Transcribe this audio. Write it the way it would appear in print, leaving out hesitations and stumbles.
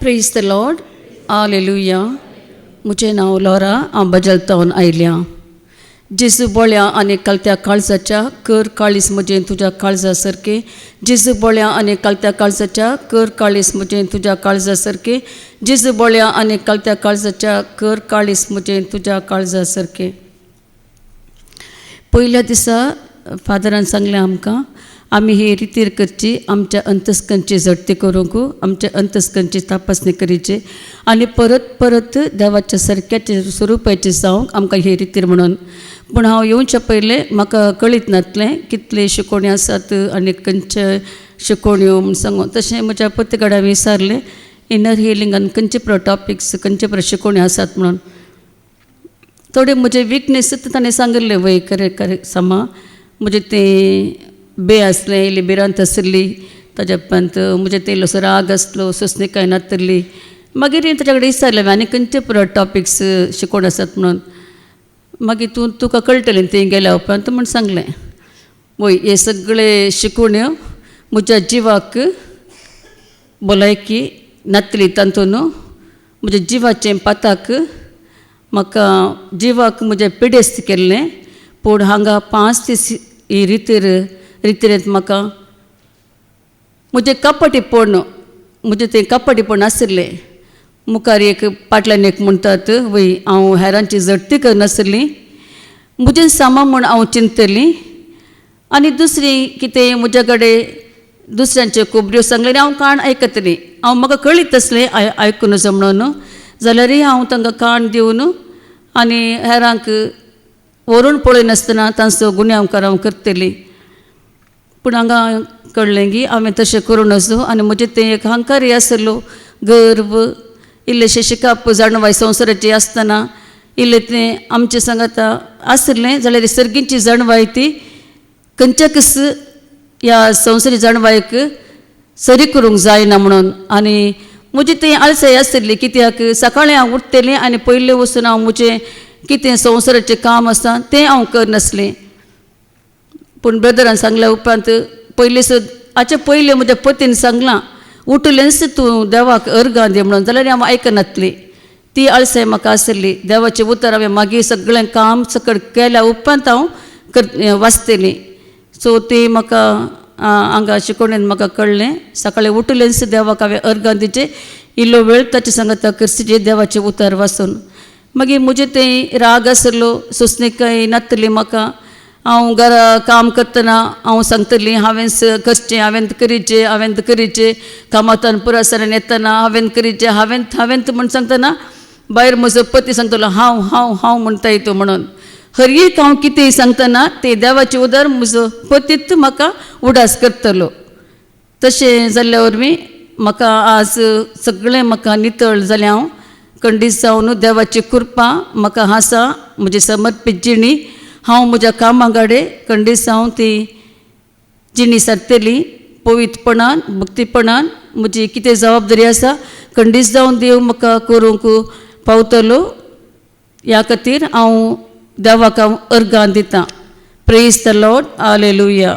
Praise the Lord, hallelujah. मुझे नाव Laura, हांव बजलतावन आयल्या. जेजू बोळ्या आनी कलत्या काळजाच्या कर काळीस म्हजें तुज्या काळजा सारकें. जेजू बोळ्या आनी कलत्या काळजाच्या कर काळीस म्हजें तुज्या काळजा सारकें. जेजू बोळ्या आनी कलत्या काळजाच्या कर काळीस म्हजें तुज्या काळजा सारकें. पयल्या दिसा फादरान सांगलें आमकां आमी ही रितीर करची, आमच्या अंतस्कंची झडती करूंक, आमच्या अंतस्कंची तपासणी करीची आनी परत परत देवाच्या सारक्याचे स्वरुपाचे जावंक आमकां ही रितीर म्हणून. पूण हांव येवचे पयलें म्हाका कळीत नासलें कितले शिकोवणी आसात आनी खंयचे शिकोवण्यो म्हूण सांगून. तशें म्हज्या पतिगडान विचारलें इनर हिलिंगान खंयचे प्रो टॉपिक्स खंयचे प्रो शिकोवणी आसात म्हणून. थोडे म्हजे विकनेस ताणें सांगिल्ले वय खरें सामा. म्हणजे तें बे आसलें, इल्ली भिरांत आसली, ताज्या उपरांत म्हणजे ते इल्लोसो राग आसलो, सोंसणीकाय नासली. मागीर ताच्या कडेन विचारलें आनी खंयचे पुरो टॉपिक्स शिकोवन आसात म्हणून. मागीर तुका कळटलें थंय गेल्या उपरांत म्हूण सांगलें. वय हे सगळे शिकोवण्यो म्हज्या जिवाक भलायकी नासली तातूंत म्हज्या जिवाचें पाताक म्हाका जिवाक म्हजें पिडेस्त केल्लें. पूण हांगा 5 दीस ही रितीरेंत म्हाका म्हजें कपटीपण म्हजें तें कपटीपण आशिल्लें. मुखार एक फाटल्यान एक म्हणटात वय हांव हेरांची झडती करनासली, म्हजें सामा म्हूण हांव चिंतली. आनी दुसरी कितें म्हज्या कडेन दुसऱ्यांच्यो खबऱ्यो सांगले आनी हांव कान आयकतलें. म्हाका कळीत आसलें आयकून नजो म्हणून. जाल्यारय हांव तांकां कान दिवन आनी हेरांक व्हरून पळयनासतना तांचो गुन्यांवकार हांव करतली. पूण हांगा कळ्ळें की हांवें तशें करूं नजो आनी म्हजें तें एक अहंकारय आसलो, गर्व, इल्लेशें शिकप जाणवाय संवसाराची आसतना इल्लें तें आमचे सांगात आसलें. जाल्यार सर्गीची जाणवाय ती खंयच्याकच ह्या संवसारी जाणवायक सरी करूंक जायना म्हणून. आनी म्हजी तें आळसाय आसली, कित्याक सकाळीं हांव उठतलें आनी पयलें वचून हांव म्हजें कितें संवसाराचें काम आसा तें हांव करनासलें. पूण ब्रदरान सांगल्या उपरांत हाचे पयलें म्हज्या पतीन सांगलां उठलेंच तूं देवाक अर्गां दे म्हणून. जाल्यार हांव आयकनासली. ती आळसाय म्हाका आसली. देवाचें उतर हांवें मागीर सगळें काम सकट केल्या उपरांत हांव वाचतलीं. सो ती म्हाका हांगा शिकोवणेन म्हाका कळ्ळें सकाळीं उठलेंच देवाक हांवें अर्गां दिवचें, इल्लो वेळ ताचे सांगात करचें देवाचें उतर वाचून. मागीर म्हजें तें राग आसलो, सोंसणीकाय नासली म्हाका. हांव घरा काम करतना हांव सांगतलीं हांवें करचें, हांवें करीचें, कामांतल्यान पुरो आसतना येतना हांवें करीचें, हांवें म्हूण सांगतना भायर म्हजो पती सांगतलो हांव हांव हांव म्हणटा तूं म्हणून. हर एक हांव कितेंय सांगतना तें देवाचें उदर म्हजो पतीच म्हाका उडास करतलो. तशें जाल्ल्या वरवीं म्हाका आज सगळें म्हाका नितळ जालें. हांव खंडीत जावन देवाची कृपा म्हाका आसा. म्हजी समर्पीत जिणी हांव म्हज्या कामा कडेन खंडीत जावन ती जिणी सारतली पवित्रपणान भक्तीपणान. म्हजी कितें जबाबदारी आसा खंडीत जावन देव म्हाका करूंक पावतलो. ह्या खातीर हांव देवाक अर्गां दितां. Praise the Lord, hallelujah.